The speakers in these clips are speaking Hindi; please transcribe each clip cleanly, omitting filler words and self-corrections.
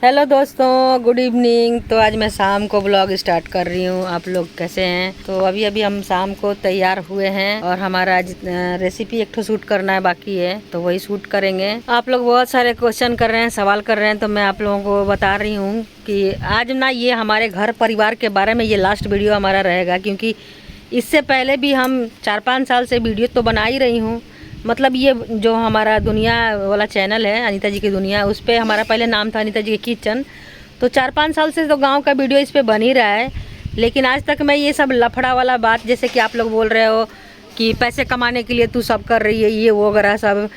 हेलो दोस्तों, गुड इवनिंग। तो आज मैं शाम को ब्लॉग स्टार्ट कर रही हूँ। आप लोग कैसे हैं? तो अभी हम शाम को तैयार हुए हैं और हमारा आज रेसिपी एक ठो शूट करना है बाकी है, तो वही शूट करेंगे। आप लोग बहुत सारे क्वेश्चन कर रहे हैं, सवाल कर रहे हैं, तो मैं आप लोगों को बता रही हूँ कि आज ना ये हमारे घर परिवार के बारे में ये लास्ट वीडियो हमारा रहेगा, क्योंकि इससे पहले भी हम 4-5 साल से वीडियो तो बना ही रही हूँ। मतलब ये जो हमारा दुनिया वाला चैनल है, अनीता जी की दुनिया, उस पर हमारा पहले नाम था अनीता जी की किचन। तो 4-5 साल से तो गांव का वीडियो इस पे बन ही रहा है, लेकिन आज तक मैं ये सब लफड़ा वाला बात, जैसे कि आप लोग बोल रहे हो कि पैसे कमाने के लिए तू सब कर रही है, ये वो वगैरह सब,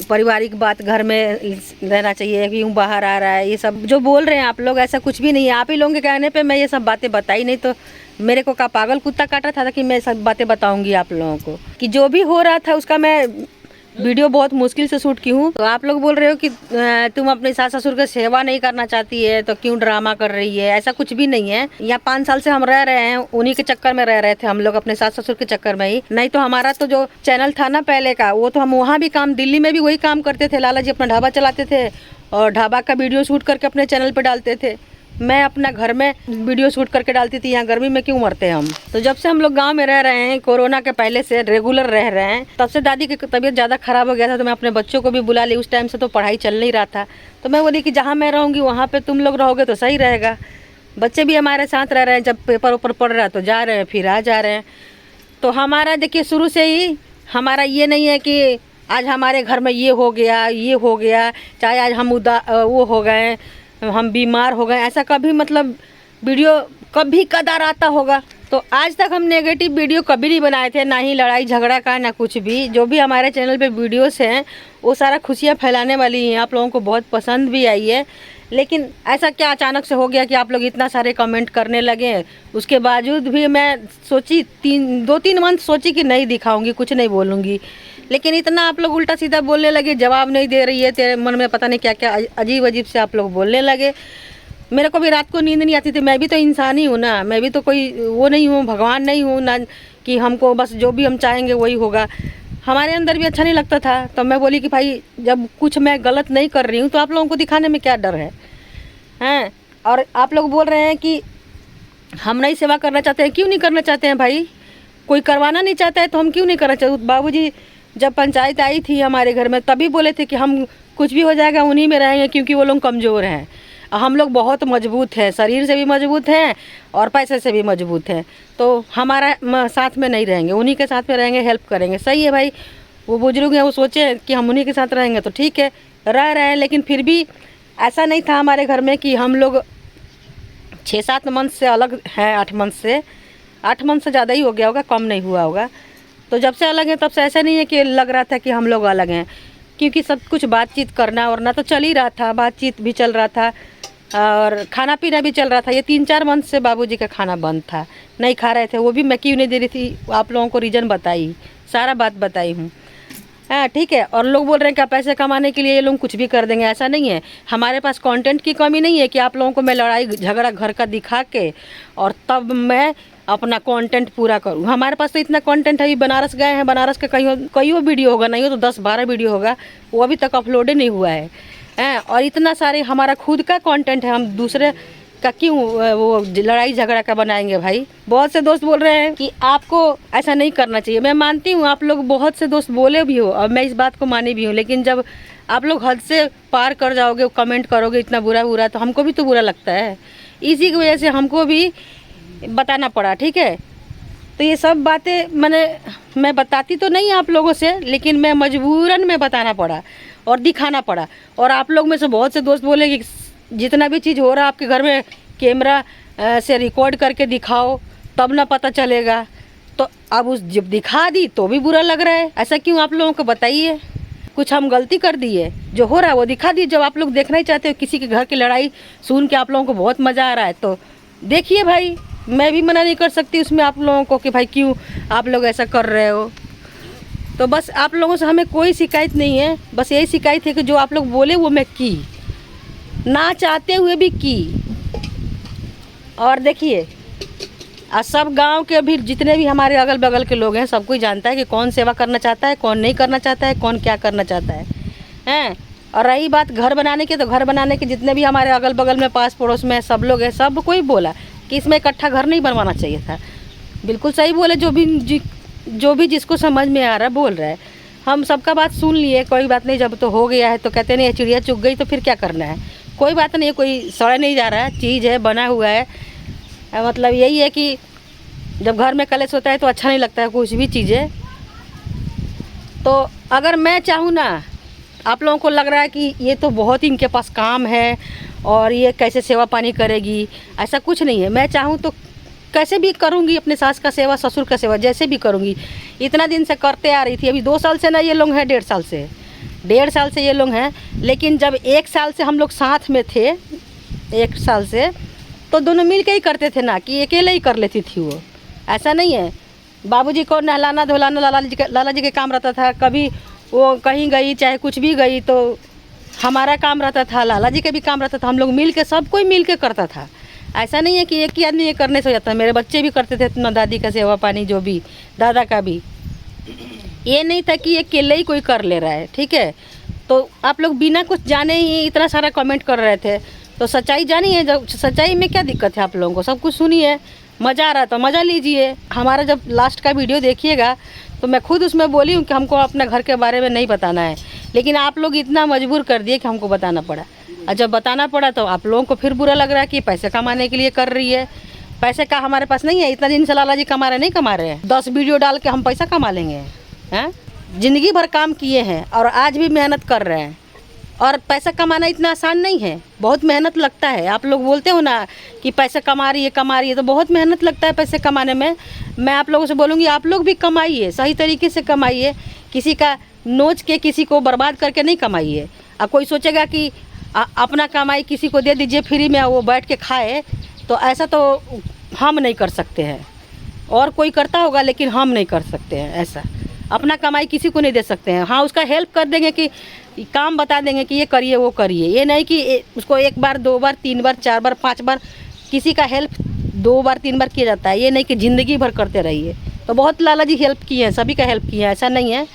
पारिवारिक बात घर में रहना चाहिए, क्यों बाहर आ रहा है, ये सब जो बोल रहे हैं आप लोग, ऐसा कुछ भी नहीं है। आप ही लोगों के कहने पे मैं ये सब बातें बताई, नहीं तो मेरे को का पागल कुत्ता काटा था कि मैं सब बातें बताऊंगी आप लोगों को। कि जो भी हो रहा था उसका मैं वीडियो बहुत मुश्किल से शूट की हूँ। तो आप लोग बोल रहे हो कि तुम अपने सास ससुर की सेवा नहीं करना चाहती है तो क्यों ड्रामा कर रही है। ऐसा कुछ भी नहीं है। यहाँ 5 साल से हम रह रहे हैं, उन्हीं के चक्कर में रह रहे थे हम लोग, अपने सास ससुर के चक्कर में ही। नहीं तो हमारा तो जो चैनल था ना पहले का, वो तो हम वहाँ भी काम, दिल्ली में भी वही काम करते थे। लाला जी अपना ढाबा चलाते थे और ढाबा का वीडियो शूट करके अपने चैनल पर डालते थे। मैं अपना घर में वीडियो शूट करके डालती थी। यहाँ गर्मी में क्यों मरते हैं हम। तो जब से हम लोग गांव में रह रहे हैं, कोरोना के पहले से रेगुलर रह रहे हैं, तब से दादी की तबीयत ज़्यादा खराब हो गया था, तो मैं अपने बच्चों को भी बुला ली। उस टाइम से तो पढ़ाई चल नहीं रहा था, तो मैं बोली कि जहाँ मैं रहूँगी वहाँ पर तुम लोग रहोगे तो सही रहेगा। बच्चे भी हमारे साथ रह रहे हैं, जब पेपर ऊपर पढ़ रहा है तो जा रहे हैं, फिर आ जा रहे हैं। तो हमारा देखिए शुरू से ही हमारा ये नहीं है कि आज हमारे घर में ये हो गया, चाहे आज हम वो हो गए, हम बीमार हो गए, ऐसा कभी मतलब वीडियो कभी कदार आता होगा। तो आज तक हम नेगेटिव वीडियो कभी नहीं बनाए थे, ना ही लड़ाई झगड़ा का, ना कुछ भी। जो भी हमारे चैनल पे वीडियोस हैं वो सारा खुशियाँ फैलाने वाली हैं। आप लोगों को बहुत पसंद भी आई है, लेकिन ऐसा क्या अचानक से हो गया कि आप लोग इतना सारे कमेंट करने लगे। उसके बावजूद भी मैं सोची 2-3 मंथ सोची कि नहीं दिखाऊंगी, कुछ नहीं बोलूँगी, लेकिन इतना आप लोग उल्टा सीधा बोलने लगे, जवाब नहीं दे रही है, तेरे मन में पता नहीं क्या क्या अजीब अजीब से आप लोग बोलने लगे। मेरे को भी रात को नींद नहीं आती थी। मैं भी तो इंसान ही हूँ ना, मैं भी तो कोई वो नहीं हूँ, भगवान नहीं हूँ ना कि हमको बस जो भी हम चाहेंगे वही होगा। हमारे अंदर भी अच्छा नहीं लगता था। तो मैं बोली कि भाई जब कुछ मैं गलत नहीं कर रही हूँ तो आप लोगों को दिखाने में क्या डर है, हैं। और आप लोग बोल रहे हैं कि हम नहीं सेवा करना चाहते हैं। क्यों नहीं करना चाहते हैं भाई? कोई करवाना नहीं चाहता है तो हम क्यों नहीं करना चाहते? बाबूजी जब पंचायत आई थी हमारे घर में, तभी बोले थे कि हम कुछ भी हो जाएगा उन्हीं में रहेंगे, क्योंकि वो लोग कमज़ोर हैं। हम लोग बहुत मजबूत हैं, शरीर से भी मजबूत हैं और पैसे से भी मजबूत हैं। तो हमारा साथ में नहीं रहेंगे, उन्हीं के साथ में रहेंगे, हेल्प करेंगे। सही है भाई, वो बुजुर्ग हैं, वो सोचे कि हम उन्हीं के साथ रहेंगे तो ठीक है, रह रहे हैं। लेकिन फिर भी ऐसा नहीं था हमारे घर में कि हम लोग 6-7 मंथ से अलग हैं। 8 मंथ से, 8 मंथ से ज़्यादा ही हो गया होगा, कम नहीं हुआ होगा। तो जब से अलग हैं तब से ऐसा नहीं है कि लग रहा था कि हम लोग अलग हैं, क्योंकि सब कुछ बातचीत करना वरना तो चल ही रहा था। बातचीत भी चल रहा था और खाना पीना भी चल रहा था। ये 3-4 मंथ से बाबूजी का खाना बंद था, नहीं खा रहे थे। वो भी मैं क्यों नहीं दे रही थी, आप लोगों को रीज़न बताई, सारा बात बताई हूँ। हाँ ठीक है। और लोग बोल रहे हैं कि पैसे कमाने के लिए ये लोग कुछ भी कर देंगे। ऐसा नहीं है, हमारे पास कंटेंट की कमी नहीं है कि आप लोगों को मैं लड़ाई झगड़ा घर का दिखा के और तब मैं अपना कंटेंट पूरा करूँ। हमारे पास तो इतना कंटेंट है। बनारस गए हैं, बनारस का कई वीडियो होगा, नहीं हो तो 10-12 वीडियो होगा, वो अभी तक अपलोड नहीं हुआ है। और इतना सारे हमारा खुद का कंटेंट है, हम दूसरे का क्यों वो लड़ाई झगड़ा का बनाएंगे भाई। बहुत से दोस्त बोल रहे हैं कि आपको ऐसा नहीं करना चाहिए। मैं मानती हूँ, आप लोग बहुत से दोस्त बोले भी हो और मैं इस बात को मानी भी हूँ, लेकिन जब आप लोग हद से पार कर जाओगे, कमेंट करोगे इतना बुरा, तो हमको भी तो बुरा लगता है। इसी की वजह से हमको भी बताना पड़ा, ठीक है। तो ये सब बातें मैं बताती तो नहीं आप लोगों से, लेकिन मैं मजबूरन में बताना पड़ा और दिखाना पड़ा। और आप लोग में से बहुत से दोस्त बोले कि जितना भी चीज़ हो रहा है आपके घर में कैमरा से रिकॉर्ड करके दिखाओ, तब ना पता चलेगा। तो अब जब दिखा दी तो भी बुरा लग रहा है। ऐसा क्यों? आप लोगों को बताइए, कुछ हम गलती कर दी है? जो हो रहा है वो दिखा दी। जब आप लोग देखना ही चाहते हो किसी के घर की लड़ाई सुन के आप लोगों को बहुत मज़ा आ रहा है तो देखिए भाई। मैं भी मना नहीं कर सकती उसमें आप लोगों को कि भाई क्यों आप लोग ऐसा कर रहे हो। तो बस आप लोगों से हमें कोई शिकायत नहीं है, बस यही शिकायत है कि जो आप लोग बोले वो मैं की, ना चाहते हुए भी की। और देखिए सब गांव के भी जितने भी हमारे अगल बगल के लोग हैं, सब कोई जानता है कि कौन सेवा करना चाहता है, कौन नहीं करना चाहता है, कौन क्या करना चाहता है, हैं। और रही बात घर बनाने की, तो घर बनाने के जितने भी हमारे अगल बगल में पास पड़ोस में सब लोग हैं, सब कोई बोला कि इसमें इकट्ठा घर नहीं बनवाना चाहिए था। बिल्कुल सही बोले, जो भी जिसको समझ में आ रहा है बोल रहा है। हम सबका बात सुन लिए, कोई बात नहीं, जब तो हो गया है तो कहते नहीं चिड़िया चुग गई तो फिर क्या करना है, कोई बात नहीं, कोई सड़ नहीं जा रहा है, चीज़ है बना हुआ है। मतलब यही है कि जब घर में कलेश होता है तो अच्छा नहीं लगता है कुछ भी चीज़ें। तो अगर मैं चाहूँ ना, आप लोगों को लग रहा है कि ये तो बहुत ही इनके पास काम है और ये कैसे सेवा पानी करेगी, ऐसा कुछ नहीं है। मैं चाहूँ तो कैसे भी करूँगी, अपने सास का सेवा ससुर का सेवा जैसे भी करूँगी। इतना दिन से करते आ रही थी, अभी 2 साल से ना ये लोग हैं, 1.5 साल से ये लोग हैं। लेकिन जब 1 साल से हम लोग साथ में थे, 1 साल से, तो दोनों मिल के ही करते थे ना कि अकेले ही कर लेती थी वो, ऐसा नहीं है। बाबूजी को नहलाना धुलाना लाला जी के काम रहता था, कभी वो कहीं गई चाहे कुछ भी गई तो हमारा काम रहता था, लाला जी का भी काम रहता था, हम लोग मिल के, सब कोई मिल के करता था। ऐसा नहीं है कि एक ही आदमी ये करने से हो जाता है। मेरे बच्चे भी करते थे अपना दादी का सेवा पानी, जो भी दादा का भी, ये नहीं था कि अकेले ही कोई कर ले रहा है, ठीक है। तो आप लोग बिना कुछ जाने ही इतना सारा कमेंट कर रहे थे, तो सच्चाई जानी है। जब सच्चाई में क्या दिक्कत है आप लोगों को, सब कुछ सुनिए, मज़ा आ रहा तो मज़ा लीजिए। हमारा जब लास्ट का वीडियो देखिएगा तो मैं खुद उसमें बोली हूँ कि हमको अपने घर के बारे में नहीं बताना है, लेकिन आप लोग इतना मजबूर कर दिए कि हमको बताना पड़ा। और जब बताना पड़ा तो आप लोगों को फिर बुरा लग रहा है कि पैसे कमाने के लिए कर रही है। पैसे का हमारे पास नहीं है, इतना दिन से लाला जी कमा रहे नहीं कमा रहे हैं। 10 वीडियो डाल के हम पैसा कमा लेंगे हैं? ज़िंदगी भर काम किए हैं और आज भी मेहनत कर रहे हैं, और पैसा कमाना इतना आसान नहीं है, बहुत मेहनत लगता है। आप लोग बोलते हो ना कि पैसा कमा रही है, तो बहुत मेहनत लगता है पैसे कमाने में। मैं आप लोगों से बोलूँगी, आप लोग भी कमाइए, सही तरीके से कमाइए, किसी का नोच के किसी को बर्बाद करके नहीं कमाइए। अब कोई सोचेगा कि अपना कमाई किसी को दे दीजिए फ्री में, वो बैठ के खाए, तो ऐसा तो हम नहीं कर सकते हैं। और कोई करता होगा लेकिन हम नहीं कर सकते हैं ऐसा। अपना कमाई किसी को नहीं दे सकते हैं। हाँ, उसका हेल्प कर देंगे कि काम बता देंगे कि ये करिए वो करिए, ये नहीं कि उसको 1 बार 2 बार 3 बार 4 बार 5 बार किसी का हेल्प 2 बार 3 बार किया जाता है। ये नहीं कि ज़िंदगी भर करते रहिए। तो बहुत लाला जी हेल्प किए हैं, सभी का हेल्प किया है, ऐसा नहीं है।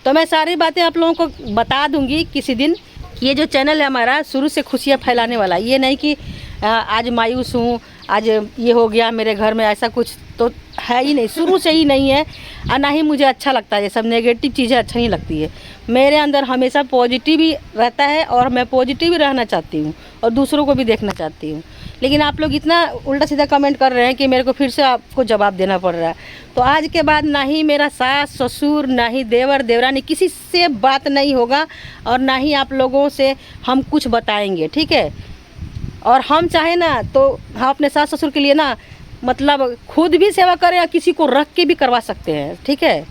तो मैं सारी बातें आप लोगों को बता दूँगी किसी दिन। ये जो चैनल है हमारा शुरू से खुशियाँ फैलाने वाला, ये नहीं कि आज मायूस हूँ, आज ये हो गया मेरे घर में, ऐसा कुछ तो है ही नहीं, शुरू से ही नहीं है। और ना ही मुझे अच्छा लगता है, ये सब नेगेटिव चीज़ें अच्छा नहीं लगती है। मेरे अंदर हमेशा पॉजिटिव ही रहता है और मैं पॉजिटिव ही रहना चाहती हूँ और दूसरों को भी देखना चाहती हूँ। लेकिन आप लोग इतना उल्टा सीधा कमेंट कर रहे हैं कि मेरे को फिर से आपको जवाब देना पड़ रहा है। तो आज के बाद ना ही मेरा सास ससुर, ना ही देवर देवरानी, किसी से बात नहीं होगा और ना ही आप लोगों से हम कुछ बताएंगे, ठीक है। और हम चाहे ना तो हम अपने सास ससुर के लिए ना, मतलब खुद भी सेवा करें या किसी को रख के भी करवा सकते हैं, ठीक है।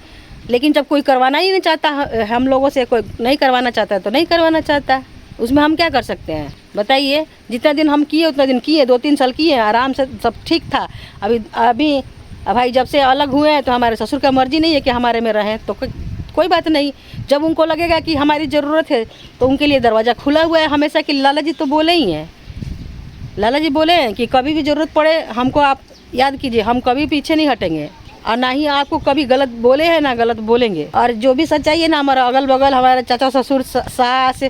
लेकिन जब कोई करवाना ही नहीं चाहता, हम लोगों से कोई नहीं करवाना चाहता तो नहीं करवाना चाहता, उसमें हम क्या कर सकते हैं बताइए। जितना दिन हम किए उतना दिन किए, 2-3 साल किए, आराम से सब ठीक था। अभी भाई जब से अलग हुए हैं तो हमारे ससुर का मर्जी नहीं है कि हमारे में रहें, तो कोई बात नहीं। जब उनको लगेगा कि हमारी ज़रूरत है तो उनके लिए दरवाज़ा खुला हुआ है हमेशा। कि लाला जी तो बोले ही हैं, लाला जी बोले हैं कि कभी भी ज़रूरत पड़े हमको आप याद कीजिए, हम कभी पीछे नहीं हटेंगे और ना ही आपको कभी गलत बोले हैं ना गलत बोलेंगे। और जो भी सच्चाई है ना, हमारा अगल बगल हमारे चाचा ससुर सास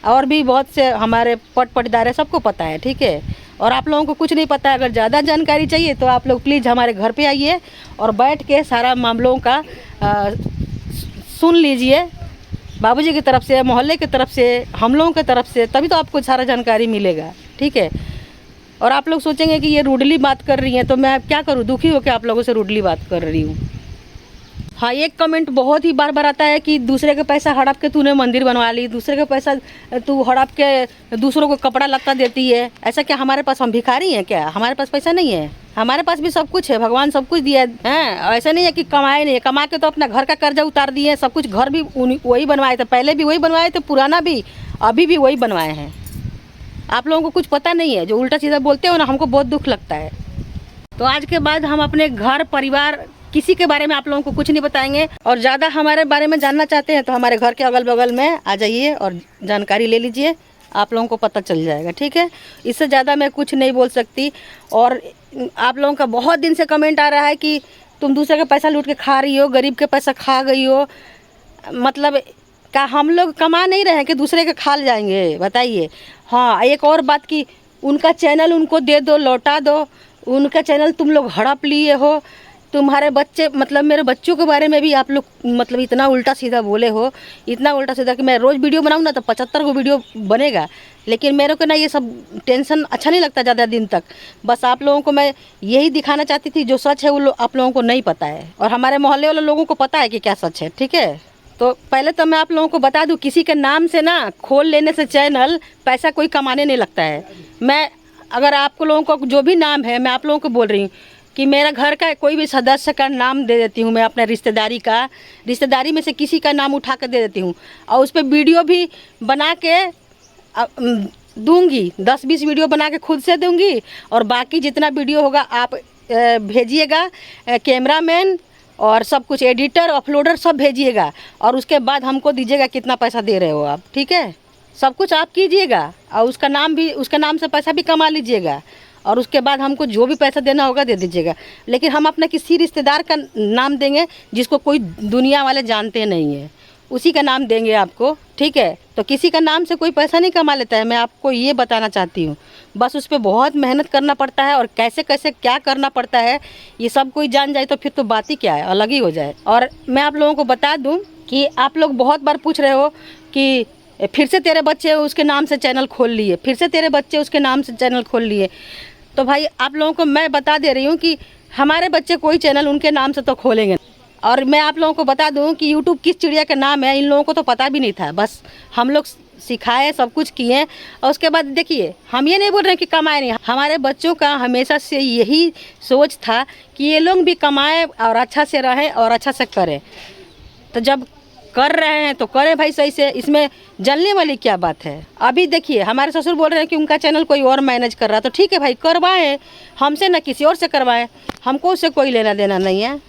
और भी बहुत से हमारे पटदार है, सबको पता है, ठीक है। और आप लोगों को कुछ नहीं पता है। अगर ज़्यादा जानकारी चाहिए तो आप लोग प्लीज़ हमारे घर पे आइए और बैठ के सारा मामलों का सुन लीजिए, बाबूजी की तरफ से, मोहल्ले की तरफ से, हम लोगों की तरफ से, तभी तो आपको सारा जानकारी मिलेगा, ठीक है। और आप लोग सोचेंगे कि ये रूडली बात कर रही हैं, तो मैं क्या करूँ, दुखी होकर आप लोगों से रूडली बात कर रही हूँ। हाँ, एक कमेंट बहुत ही बार बार आता है कि दूसरे का पैसा हड़प के तूने मंदिर बनवा ली, दूसरे का पैसा तू हड़प के दूसरों को कपड़ा लत्ता देती है। ऐसा क्या हमारे पास हम भिखारी हैं क्या? हमारे पास पैसा नहीं है? हमारे पास भी सब कुछ है, भगवान सब कुछ दिया है। ऐसा नहीं है कि कमाए नहीं, कमा के तो अपना घर का कर्जा उतार दिए, सब कुछ घर भी वही बनवाए थे, पहले भी वही बनवाए थे, पुराना भी अभी भी वही बनवाए हैं। आप लोगों को कुछ पता नहीं है, जो उल्टा सीधा बोलते हो ना, हमको बहुत दुख लगता है। तो आज के बाद हम अपने घर परिवार किसी के बारे में आप लोगों को कुछ नहीं बताएंगे। और ज़्यादा हमारे बारे में जानना चाहते हैं तो हमारे घर के अगल बगल में आ जाइए और जानकारी ले लीजिए, आप लोगों को पता चल जाएगा, ठीक है। इससे ज़्यादा मैं कुछ नहीं बोल सकती। और आप लोगों का बहुत दिन से कमेंट आ रहा है कि तुम दूसरे का पैसा लूट के खा रही हो, गरीब के पैसा खा गई हो। मतलब क्या हम लोग कमा नहीं रहे हैं कि दूसरे के खा जाएंगे, बताइए। हाँ, एक और बात कि उनका चैनल उनको दे दो, लौटा दो। उनका चैनल तुम लोग हड़प लिए हो। तुम्हारे बच्चे, मतलब मेरे बच्चों के बारे में भी आप लोग मतलब इतना उल्टा सीधा बोले हो, इतना उल्टा सीधा कि मैं रोज़ वीडियो बनाऊँ ना तो 75 को वीडियो बनेगा। लेकिन मेरे को ना ये सब टेंशन अच्छा नहीं लगता ज़्यादा दिन तक। बस आप लोगों को मैं यही दिखाना चाहती थी, जो सच है वो आप लोगों को नहीं पता है, और हमारे मोहल्ले वाले लोगों को पता है कि क्या सच है, ठीक है। तो पहले तो मैं आप लोगों को बता दूं, किसी के नाम से ना खोल लेने से चैनल पैसा कोई कमाने नहीं लगता है। मैं अगर आपको लोगों को जो भी नाम है, मैं आप लोगों को बोल रही हूँ कि मेरा घर का कोई भी सदस्य का नाम दे देती हूँ मैं, अपने रिश्तेदारी में से किसी का नाम उठा कर दे देती हूँ, और उस पर वीडियो भी बना के दूंगी। 10-20 वीडियो बना के खुद से दूंगी, और बाकी जितना वीडियो होगा आप भेजिएगा, कैमरामैन और सब कुछ, एडिटर अपलोडर सब भेजिएगा, और उसके बाद हमको दीजिएगा कितना पैसा दे रहे हो आप, ठीक है। सब कुछ आप कीजिएगा, और उसका नाम से पैसा भी कमा लीजिएगा, और उसके बाद हमको जो भी पैसा देना होगा दे दीजिएगा। लेकिन हम अपने किसी रिश्तेदार का नाम देंगे जिसको कोई दुनिया वाले जानते नहीं है, उसी का नाम देंगे आपको, ठीक है। तो किसी का नाम से कोई पैसा नहीं कमा लेता है, मैं आपको ये बताना चाहती हूँ। बस उस पर बहुत मेहनत करना पड़ता है, और कैसे कैसे क्या करना पड़ता है ये सब कोई जान जाए तो फिर तो बात ही क्या है, अलग ही हो जाए। और मैं आप लोगों को बता दूँ कि आप लोग बहुत बार पूछ रहे हो कि फिर से तेरे बच्चे उसके नाम से चैनल खोल लिए, फिर से तेरे बच्चे उसके नाम से चैनल खोल लिए। तो भाई आप लोगों को मैं बता दे रही हूँ कि हमारे बच्चे कोई चैनल उनके नाम से तो खोलेंगे। और मैं आप लोगों को बता दूं कि यूट्यूब किस चिड़िया का नाम है, इन लोगों को तो पता भी नहीं था। बस हम लोग सिखाए, सब कुछ किए, और उसके बाद देखिए, हम ये नहीं बोल रहे हैं कि कमाए नहीं। हमारे बच्चों का हमेशा से यही सोच था कि ये लोग भी कमाएं और अच्छा से रहें और अच्छा से करें। तो जब कर रहे हैं तो करें भाई सही से, इसमें जलने वाली क्या बात है। अभी देखिए, हमारे ससुर बोल रहे हैं कि उनका चैनल कोई और मैनेज कर रहा, तो ठीक है भाई, करवाएं, हमसे ना किसी और से करवाएं, हमको उससे कोई लेना देना नहीं है।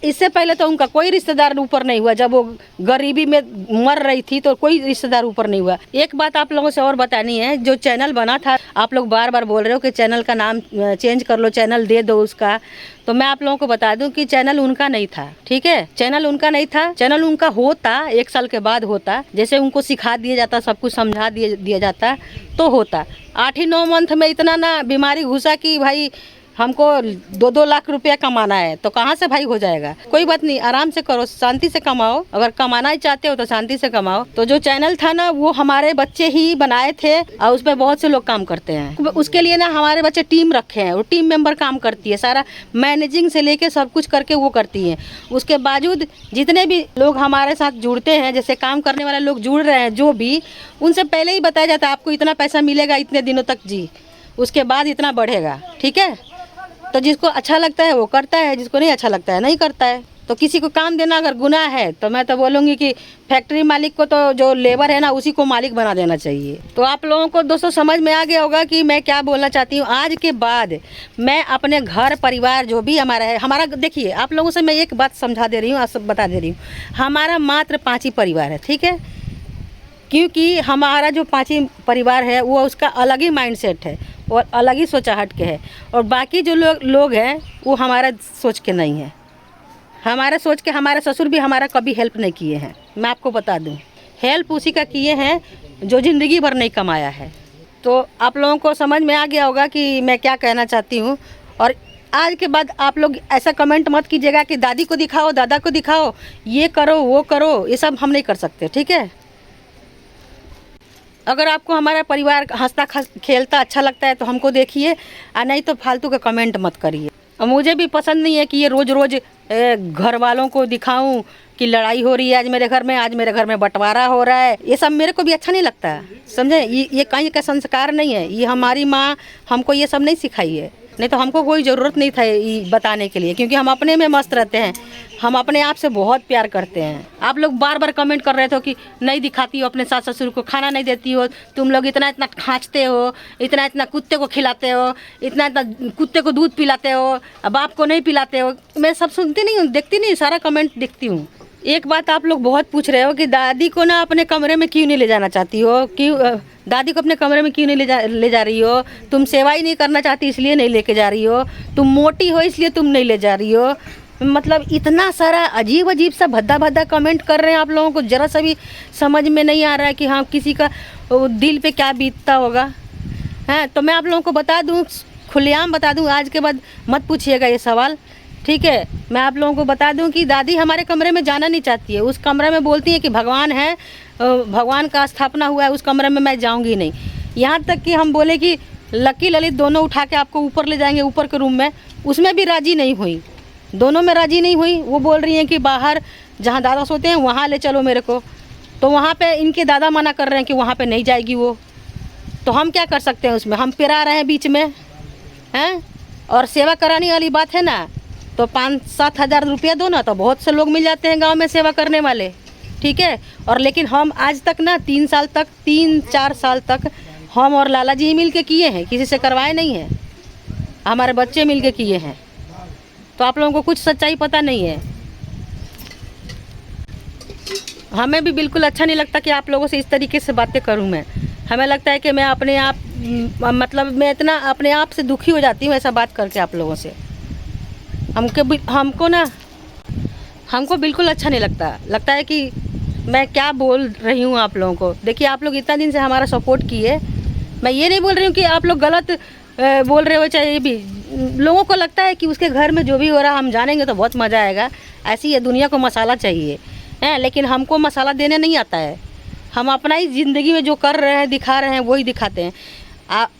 इससे पहले तो उनका कोई रिश्तेदार ऊपर नहीं हुआ, जब वो गरीबी में मर रही थी तो कोई रिश्तेदार ऊपर नहीं हुआ। एक बात आप लोगों से और बतानी है, जो चैनल बना था, आप लोग बार बार बोल रहे हो कि चैनल का नाम चेंज कर लो, चैनल दे दो उसका। तो मैं आप लोगों को बता दूं कि चैनल उनका नहीं था, ठीक है। चैनल उनका नहीं था, चैनल उनका होता 1 साल के बाद होता, जैसे उनको सिखा दिया जाता, सब कुछ समझा दिया जाता तो होता। 8 ही 9 मंथ में इतना ना बीमारी घुसा कि भाई हमको 2-2 लाख रुपया कमाना है, तो कहाँ से भाई हो जाएगा। कोई बात नहीं, आराम से करो, शांति से कमाओ। अगर कमाना ही चाहते हो तो शांति से कमाओ। तो जो चैनल था ना, वो हमारे बच्चे ही बनाए थे, और उस पर बहुत से लोग काम करते हैं। उसके लिए ना हमारे बच्चे टीम रखे हैं, वो टीम मेंबर काम करती है, सारा मैनेजिंग से लेके सब कुछ करके वो करती है। उसके बावजूद जितने भी लोग हमारे साथ जुड़ते हैं, जैसे काम करने वाले लोग जुड़ रहे हैं जो भी, उनसे पहले ही बताया जाता है आपको इतना पैसा मिलेगा इतने दिनों तक जी, उसके बाद इतना बढ़ेगा, ठीक है। तो जिसको अच्छा लगता है वो करता है, जिसको नहीं अच्छा लगता है नहीं करता है। तो किसी को काम देना अगर गुनाह है तो मैं तो बोलूँगी कि फैक्ट्री मालिक को, तो जो लेबर है ना, उसी को मालिक बना देना चाहिए। तो आप लोगों को दोस्तों समझ में आ गया होगा कि मैं क्या बोलना चाहती हूँ। आज के बाद मैं अपने घर परिवार जो भी हमारा है, हमारा देखिए, आप लोगों से मैं एक बात समझा दे रही हूँ, सब बता दे रही हूँ, हमारा मात्र 5 ही परिवार है, ठीक है। क्योंकि हमारा जो 5 ही परिवार है वो उसका अलग ही माइंडसेट है और अलग ही सोचाहट के है, और बाकी जो लोग हैं वो हमारा सोच के नहीं है। हमारा सोच के हमारे ससुर भी हमारा कभी हेल्प नहीं किए हैं। मैं आपको बता दूं, हेल्प उसी का किए हैं जो ज़िंदगी भर नहीं कमाया है। तो आप लोगों को समझ में आ गया होगा कि मैं क्या कहना चाहती हूँ। और आज के बाद आप लोग ऐसा कमेंट मत कीजिएगा कि दादी को दिखाओ, दादा को दिखाओ, ये करो वो करो, ये सब हम नहीं कर सकते, ठीक है। अगर आपको हमारा परिवार हंसता खेलता अच्छा लगता है तो हमको देखिए, और नहीं तो फालतू का कमेंट मत करिए। और मुझे भी पसंद नहीं है कि ये रोज़ रोज़ घर वालों को दिखाऊं कि लड़ाई हो रही है आज मेरे घर में बंटवारा हो रहा है। ये सब मेरे को भी अच्छा नहीं लगता, समझे। ये कहीं का संस्कार नहीं है, ये हमारी माँ हमको ये सब नहीं सिखाई है। नहीं तो हमको कोई ज़रूरत नहीं था ये बताने के लिए, क्योंकि हम अपने में मस्त रहते हैं, हम अपने आप से बहुत प्यार करते हैं। आप लोग बार बार कमेंट कर रहे थे कि नहीं दिखाती हो अपने सास ससुर को, खाना नहीं देती हो, तुम लोग इतना इतना खाँचते हो, इतना इतना कुत्ते को खिलाते हो, इतना इतना कुत्ते को दूध पिलाते हो, अब बाप को नहीं पिलाते हो। मैं सब सुनती नहीं हूँ, देखती नहीं, सारा कमेंट देखती हूँ। एक बात आप लोग बहुत पूछ रहे हो कि दादी को ना अपने कमरे में क्यों नहीं ले जाना चाहती हो, क्यों दादी को अपने कमरे में क्यों नहीं ले जा रही हो। तुम सेवा ही नहीं करना चाहती इसलिए नहीं लेके जा रही हो, तुम मोटी हो इसलिए तुम नहीं ले जा रही हो। मतलब इतना सारा अजीब अजीब सा भद्दा भद्दा कमेंट कर रहे हैं आप लोगों को, ज़रा सा भी समझ में नहीं आ रहा है कि हाँ किसी का दिल पे क्या बीतता होगा। हैं तो मैं आप लोगों को बता दूं, खुलेआम बता दूं, आज के बाद मत पूछिएगा ये सवाल, ठीक है। मैं आप लोगों को बता दूं कि दादी हमारे कमरे में जाना नहीं चाहती है। उस कमरे में बोलती है कि भगवान है, भगवान का स्थापना हुआ है, उस कमरे में मैं जाऊंगी नहीं। यहाँ तक कि हम बोले कि लकी ललित दोनों उठा के आपको ऊपर ले जाएंगे, ऊपर के रूम में, उसमें भी राज़ी नहीं हुई, दोनों में राज़ी नहीं हुई। वो बोल रही हैं कि बाहर जहाँ दादा सोते हैं वहाँ ले चलो मेरे को, तो वहाँ पे इनके दादा मना कर रहे हैं कि वहाँ पे नहीं जाएगी वो। तो हम क्या कर सकते हैं उसमें, हम पिरा रहे हैं बीच में हैं। और सेवा कराने वाली बात है ना, तो 5-7 हज़ार रुपया दो ना, तो बहुत से लोग मिल जाते हैं गांव में सेवा करने वाले, ठीक है। और लेकिन हम आज तक ना 3-4 साल तक हम और लाला जी मिल के किए हैं, किसी से करवाए नहीं हैं, हमारे बच्चे मिल के किए हैं। तो आप लोगों को कुछ सच्चाई पता नहीं है। हमें भी बिल्कुल अच्छा नहीं लगता कि आप लोगों से इस तरीके से बातें करूं मैं। हमें लगता है कि मैं अपने आप मतलब मैं इतना अपने आप से दुखी हो जाती हूँ ऐसा बात करके आप लोगों से। हमको बिल्कुल अच्छा नहीं लगता है कि मैं क्या बोल रही हूँ आप लोगों को। देखिए आप लोग इतना दिन से हमारा सपोर्ट किए, मैं ये नहीं बोल रही हूँ कि आप लोग गलत बोल रहे हो, चाहे ये भी लोगों को लगता है कि उसके घर में जो भी हो रहा हम जानेंगे तो बहुत मज़ा आएगा। ऐसी है दुनिया को, मसाला चाहिए है, लेकिन हमको मसाला देने नहीं आता है। हम अपना ही ज़िंदगी में जो कर रहे हैं दिखा रहे हैं वही दिखाते हैं।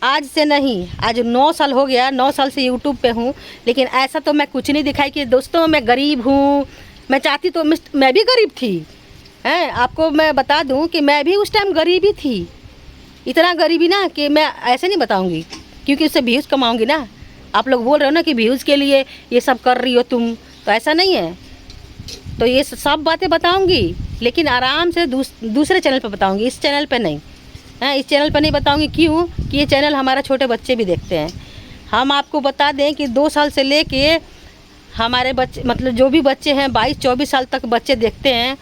आज से नहीं, आज 9 साल हो गया, 9 साल से यूट्यूब पे हूँ, लेकिन ऐसा तो मैं कुछ नहीं दिखाई कि दोस्तों मैं गरीब हूँ। मैं चाहती तो मैं भी गरीब थी हैं, आपको मैं बता दूँ कि मैं भी उस टाइम गरीब ही थी। इतना गरीबी ना कि मैं ऐसे नहीं बताऊँगी, क्योंकि उससे व्यूज़ कमाऊँगी ना। आप लोग बोल रहे हो ना कि व्यूज़ के लिए ये सब कर रही हो तुम, तो ऐसा नहीं है। तो ये सब बातें बताऊँगी, लेकिन आराम से दूसरे चैनल पर बताऊँगी, इस चैनल पर नहीं है। इस चैनल पर नहीं बताऊँगी, क्यों कि ये चैनल हमारा छोटे बच्चे भी देखते हैं। हम आपको बता दें कि 2 साल से लेके हमारे बच्चे, मतलब जो भी बच्चे हैं 22-24 साल तक बच्चे देखते हैं,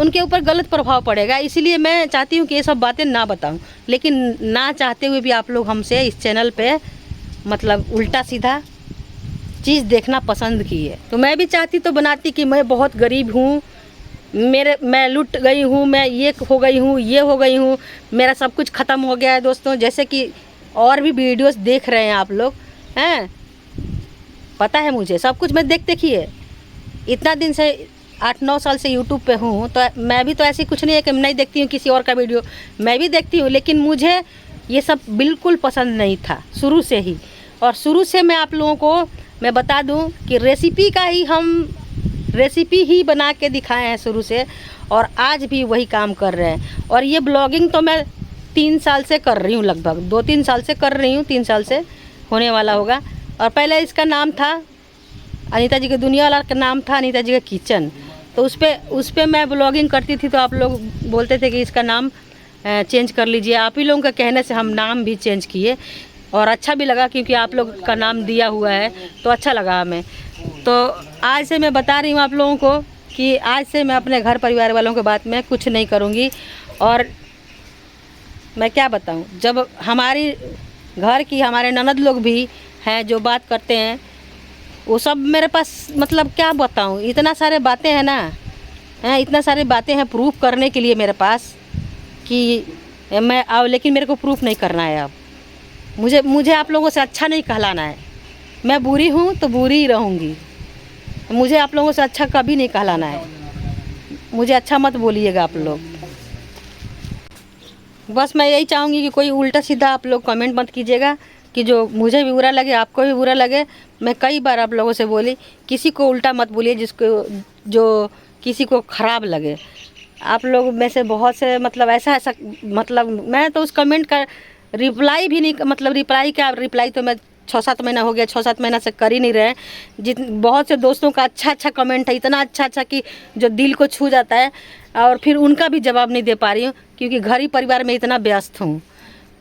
उनके ऊपर गलत प्रभाव पड़ेगा। इसीलिए मैं चाहती हूँ कि ये सब बातें ना बताऊँ, लेकिन ना चाहते हुए भी आप लोग हमसे इस चैनल पे मतलब उल्टा सीधा चीज़ देखना पसंद की है। तो मैं भी चाहती तो बनाती कि मैं बहुत गरीब हूँ, मैं लुट गई हूँ, मैं ये हो गई हूँ, ये हो गई हूँ, मेरा सब कुछ ख़त्म हो गया है दोस्तों। जैसे कि और भी वीडियोस देख रहे हैं आप लोग हैं, पता है मुझे सब कुछ, मैं देखिए इतना दिन से 8-9 साल से यूट्यूब पे हूँ, तो मैं भी तो ऐसी कुछ नहीं है कि मैं नहीं देखती हूँ किसी और का वीडियो, मैं भी देखती हूँ। लेकिन मुझे ये सब बिल्कुल पसंद नहीं था शुरू से ही। और शुरू से मैं आप लोगों को मैं बता दूँ कि रेसिपी ही बना के दिखाए हैं शुरू से, और आज भी वही काम कर रहे हैं। और ये ब्लॉगिंग तो मैं 3 साल से कर रही हूँ, लगभग 2-3 साल से कर रही हूँ, 3 साल से होने वाला होगा। और पहले इसका नाम था अनीता जी की दुनिया वाला का नाम था अनीता जी का किचन। तो उस पर मैं ब्लॉगिंग करती थी, तो आप लोग बोलते थे कि इसका नाम चेंज कर लीजिए। आप ही लोगों का कहने से हम नाम भी चेंज किए, और अच्छा भी लगा क्योंकि आप लोग का नाम दिया हुआ है तो अच्छा लगा हमें। तो आज से मैं बता रही हूँ आप लोगों को कि आज से मैं अपने घर परिवार वालों के बात में कुछ नहीं करूँगी। और मैं क्या बताऊँ, जब हमारी घर की हमारे ननद लोग भी हैं जो बात करते हैं, वो सब मेरे पास मतलब क्या बताऊँ, इतना सारे बातें हैं ना, इतना सारे बातें हैं प्रूफ करने के लिए मेरे पास कि मैं अब, लेकिन मेरे को प्रूफ नहीं करना है। अब मुझे आप लोगों से अच्छा नहीं कहलाना है। मैं बुरी हूँ तो बुरी ही रहूँगी, मुझे आप लोगों से अच्छा कभी नहीं कहलाना है। मुझे अच्छा मत बोलिएगा आप लोग। बस मैं यही चाहूँगी कि कोई उल्टा सीधा आप लोग कमेंट मत कीजिएगा, कि जो मुझे भी बुरा लगे आपको भी बुरा लगे। मैं कई बार आप लोगों से बोली, किसी को उल्टा मत बोलिए जो किसी को ख़राब लगे। आप लोग में से बहुत से मतलब ऐसा मतलब मैं तो उस कमेंट का रिप्लाई भी नहीं, मतलब रिप्लाई तो मैं 6-7 महीना हो गया, 6-7 महीना से कर ही नहीं रहे। बहुत से दोस्तों का अच्छा कमेंट है, इतना अच्छा कि जो दिल को छू जाता है, और फिर उनका भी जवाब नहीं दे पा रही हूँ क्योंकि घर ही परिवार में इतना व्यस्त हूँ।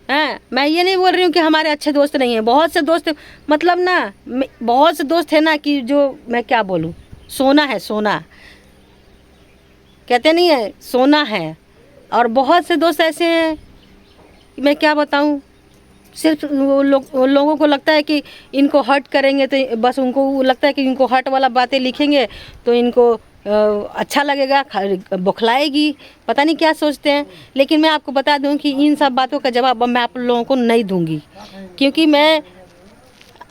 मैं ये नहीं बोल रही हूँ कि हमारे अच्छे दोस्त नहीं हैं, बहुत से दोस्त, मतलब ना बहुत से दोस्त हैं ना कि जो मैं क्या बोलूँ, सोना है, सोना कहते नहीं है, सोना है। और बहुत से दोस्त ऐसे हैं कि मैं क्या बताऊँ, सिर्फ वो लोगों को लगता है कि इनको हर्ट करेंगे तो बस उनको लगता है कि इनको हर्ट वाला बातें लिखेंगे तो इनको अच्छा लगेगा, बौखलाएगी, पता नहीं क्या सोचते हैं। लेकिन मैं आपको बता दूं कि इन सब बातों का जवाब मैं आप लोगों को नहीं दूंगी, क्योंकि मैं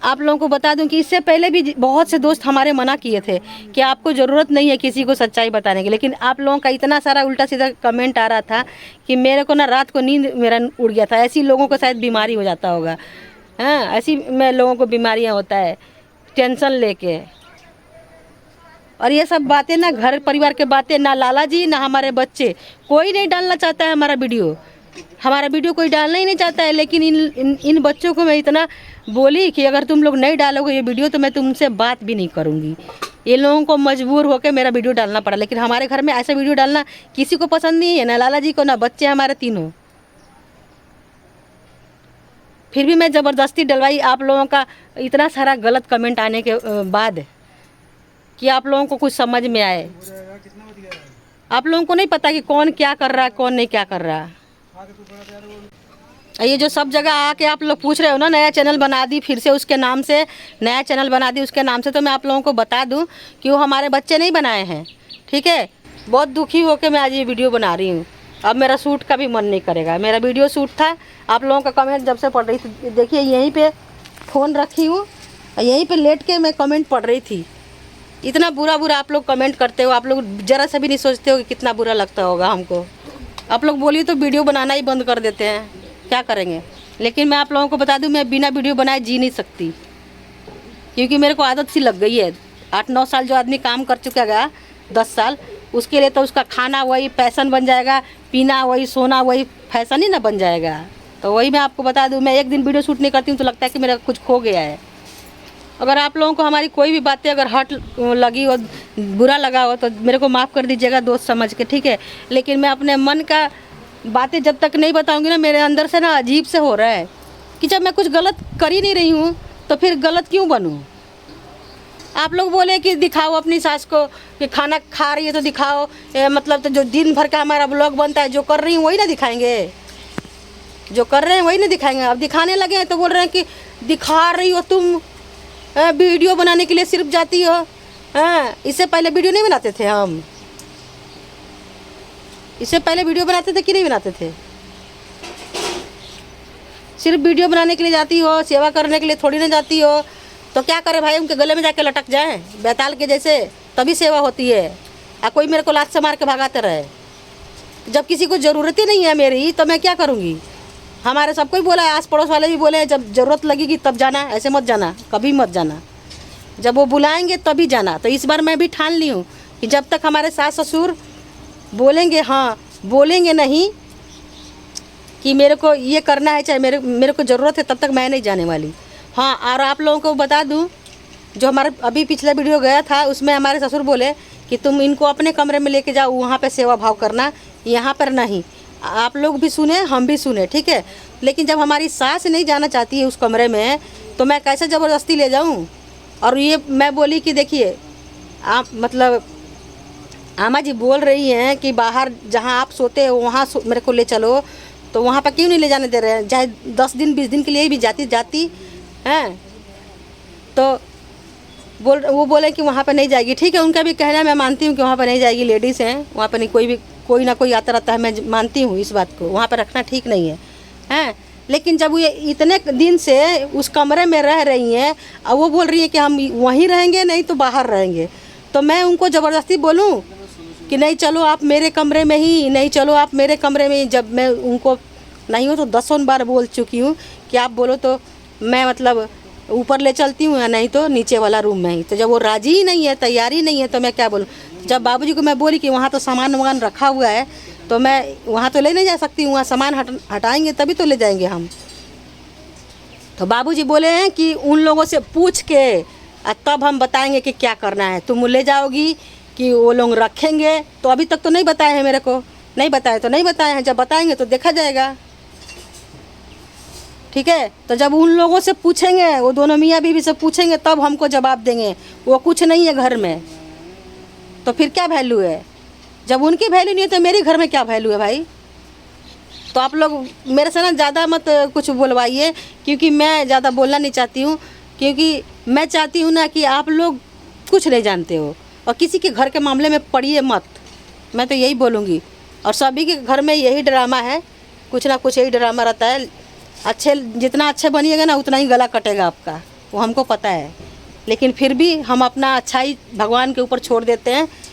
आप लोगों को बता दूं कि इससे पहले भी बहुत से दोस्त हमारे मना किए थे कि आपको ज़रूरत नहीं है किसी को सच्चाई बताने की, लेकिन आप लोगों का इतना सारा उल्टा सीधा कमेंट आ रहा था कि मेरे को ना रात को नींद मेरा उड़ गया था। ऐसी लोगों को शायद बीमारी हो जाता होगा, हाँ, ऐसी में लोगों को बीमारियाँ होता है टेंशन लेके। और ये सब बातें ना घर परिवार के बातें, ना लाला जी ना हमारे बच्चे, कोई नहीं डालना चाहता है हमारा वीडियो कोई डालना ही नहीं चाहता है। लेकिन इन बच्चों को मैं इतना बोली कि अगर तुम लोग नहीं डालोगे ये वीडियो तो मैं तुमसे बात भी नहीं करूँगी। ये लोगों को मजबूर होकर मेरा वीडियो डालना पड़ा। लेकिन हमारे घर में ऐसा वीडियो डालना किसी को पसंद नहीं है, ना लाला जी को ना बच्चे हमारे तीनों। फिर भी मैं ज़बरदस्ती डलवाई आप लोगों का इतना सारा गलत कमेंट आने के बाद कि आप लोगों को कुछ समझ में आए। आप लोगों को नहीं पता कि कौन क्या कर रहा है कौन नहीं क्या कर रहा है। ये जो सब जगह आके आप लोग पूछ रहे हो ना नया चैनल बना दी, फिर से उसके नाम से नया चैनल बना दी उसके नाम से, तो मैं आप लोगों को बता दूं कि वो हमारे बच्चे नहीं बनाए हैं, ठीक है। बहुत दुखी होकर मैं आज ये वीडियो बना रही हूँ। अब मेरा शूट का भी मन नहीं करेगा। मेरा वीडियो शूट था, आप लोगों का कमेंट जब से पढ़ रही थी, देखिए यहीं पर फ़ोन रखी हूँ, यहीं पर लेट के मैं कमेंट पढ़ रही थी। इतना बुरा आप लोग कमेंट करते हो, आप लोग ज़रा सा भी नहीं सोचते हो कि कितना बुरा लगता होगा हमको। आप लोग बोलिए तो वीडियो बनाना ही बंद कर देते हैं, क्या करेंगे। लेकिन मैं आप लोगों को बता दूं मैं बिना वीडियो बनाए जी नहीं सकती, क्योंकि मेरे को आदत सी लग गई है। 8-9 साल जो आदमी काम कर चुका है, 10 साल, उसके लिए तो उसका खाना वही पैसन बन जाएगा, पीना वही, सोना वही फैशन ही ना बन जाएगा। तो वही मैं आपको बता दूँ, मैं एक दिन वीडियो शूट नहीं करती हूँ तो लगता है कि मेरा कुछ खो गया है। अगर आप लोगों को हमारी कोई भी बातें अगर हर्ट लगी हो, बुरा लगा हो, तो मेरे को माफ़ कर दीजिएगा दोस्त समझ के, ठीक है। लेकिन मैं अपने मन का बातें जब तक नहीं बताऊंगी ना, मेरे अंदर से ना अजीब से हो रहा है कि जब मैं कुछ गलत कर ही नहीं रही हूँ तो फिर गलत क्यों बनूँ। आप लोग बोले कि दिखाओ अपनी सास को कि खाना खा रही है तो दिखाओ, मतलब तो जो दिन भर का हमारा ब्लॉग बनता है, जो कर रही हूँ वही ना दिखाएंगे, जो कर रहे हैं वही ना दिखाएंगे। अब दिखाने लगे हैं तो बोल रहे हैं कि दिखा रही हो तुम, वीडियो बनाने के लिए सिर्फ जाती हो। हाँ, इससे पहले वीडियो नहीं बनाते थे हम, इससे पहले वीडियो बनाते थे कि नहीं बनाते थे। सिर्फ वीडियो बनाने के लिए जाती हो, सेवा करने के लिए थोड़ी ना जाती हो। तो क्या करे भाई, उनके गले में जाके लटक जाए बैताल के जैसे, तभी सेवा होती है। कोई मेरे को लात से मार के भगाते रहे, जब किसी को ज़रूरत ही नहीं है मेरी तो मैं क्या करूँगी। हमारे सबको ही बोला है, आस पड़ोस वाले भी बोले हैं जब ज़रूरत लगेगी तब जाना, ऐसे मत जाना, कभी मत जाना, जब वो बुलाएंगे तभी जाना। तो इस बार मैं भी ठान ली हूँ कि जब तक हमारे सास ससुर बोलेंगे, हाँ बोलेंगे नहीं कि मेरे को ये करना है, चाहे मेरे को ज़रूरत है, तब तक मैं नहीं जाने वाली। हाँ, और आप लोगों को बता दूँ, जो हमारा अभी पिछला वीडियो गया था उसमें हमारे ससुर बोले कि तुम इनको अपने कमरे में लेके जाओ, वहाँ पे सेवा भाव करना, यहाँ पर नहीं। आप लोग भी सुने, हम भी सुने, ठीक है। लेकिन जब हमारी सास नहीं जाना चाहती है उस कमरे में तो मैं कैसे ज़बरदस्ती ले जाऊँ। और ये मैं बोली कि देखिए आप मतलब आमा जी बोल रही हैं कि बाहर जहाँ आप सोते हो वहाँ मेरे को ले चलो, तो वहाँ पर क्यों नहीं ले जाने दे रहे हैं। चाहे 10 दिन 20 दिन के लिए भी जाती हैं, तो वो बोले कि वहाँ पर नहीं जाएगी। ठीक है, उनका भी कहना मैं मानती हूँ कि वहाँ पर नहीं जाएगी, लेडीज़ हैं वहाँ पर, नहीं कोई ना कोई आता रहता है, मैं मानती हूँ इस बात को, वहाँ पर रखना ठीक नहीं है, हैं। लेकिन जब ये इतने दिन से उस कमरे में रह रही हैं और वो बोल रही है कि हम वहीं रहेंगे नहीं तो बाहर रहेंगे, तो मैं उनको ज़बरदस्ती बोलूँ कि नहीं चलो आप मेरे कमरे में ही, नहीं चलो आप मेरे कमरे में ही। जब मैं उनको नहीं हो तो 10 बार बोल चुकी हूँ कि आप बोलो तो मैं मतलब ऊपर ले चलती हूँ, या नहीं तो नीचे वाला रूम में ही। तो जब वो राज़ी ही नहीं है, तैयारी नहीं है, तो मैं क्या बोलूँ। जब बाबूजी को मैं बोली कि वहाँ तो सामान वामान रखा हुआ है तो मैं वहाँ तो ले नहीं जा सकती, वहाँ सामान हटाएंगे तभी तो ले जाएंगे हम। तो बाबूजी बोले हैं कि उन लोगों से पूछ के तब हम बताएंगे कि क्या करना है, तुम ले जाओगी कि वो लोग रखेंगे। तो अभी तक तो नहीं बताए हैं, मेरे को नहीं बताए तो नहीं बताए हैं, जब बताएंगे तो देखा जाएगा, ठीक है। तो जब उन लोगों से पूछेंगे, वो दोनों मियाँ बीवी से पूछेंगे तब हमको जवाब देंगे। वो कुछ नहीं है घर में तो फिर क्या वैल्यू है। जब उनकी वैल्यू नहीं है तो मेरे घर में क्या वैल्यू है भाई। तो आप लोग मेरे से ना ज़्यादा मत कुछ बोलवाइए, क्योंकि मैं ज़्यादा बोलना नहीं चाहती हूँ, क्योंकि मैं चाहती हूँ ना कि आप लोग कुछ नहीं जानते हो और किसी के घर के मामले में पड़िए मत। मैं तो यही बोलूँगी। और सभी के घर में यही ड्रामा है, कुछ ना कुछ यही ड्रामा रहता है। अच्छे जितना अच्छे बनिएगा ना उतना ही गला कटेगा आपका, वो हमको पता है। लेकिन फिर भी हम अपना अच्छाई भगवान के ऊपर छोड़ देते हैं